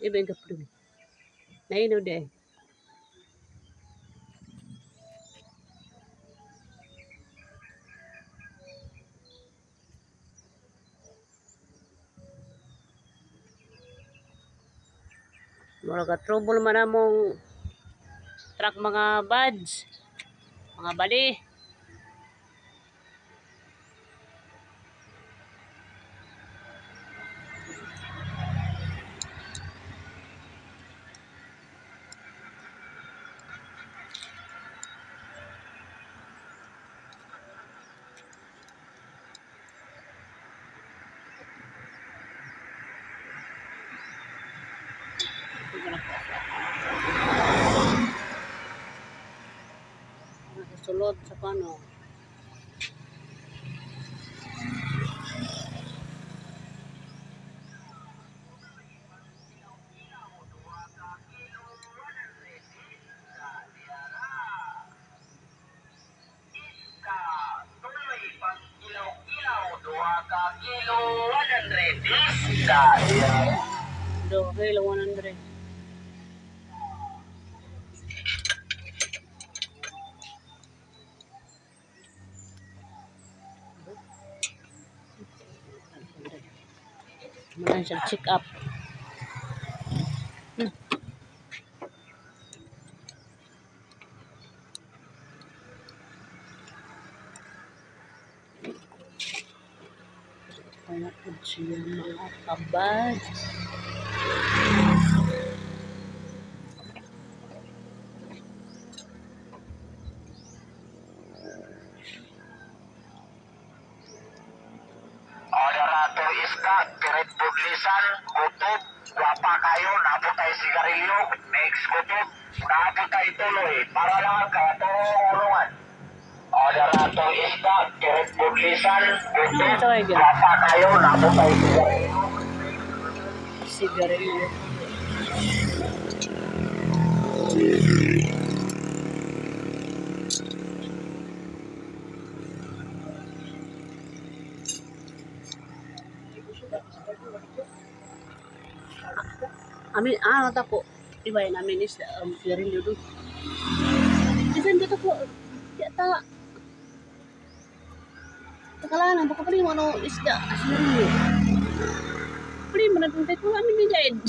Iba yung kapro. Naino de. Mura ka trouble man among truck mga buds. Mga bali. Sulod sa pano. Do, kilo 100. Muna siya check up. Kaya po siya mga kabad. Rato iska, kirit buglisan, gutob, guwapa kayo, naputay sigarilyo, next gutob, naputay tuloy, para lang kaya itong ulungan. Rato iska, kirit buglisan, gutob, guwapa kayo, naputay sigarilyo. Sigarilyo. Amin, ano po? Iba yun namin is sigarilyo doon. Isan dito po. Yata. Takalanan, baka pala yung ano isda. Sigarilyo. Pwede mo na kung tayo amin ni Jaid.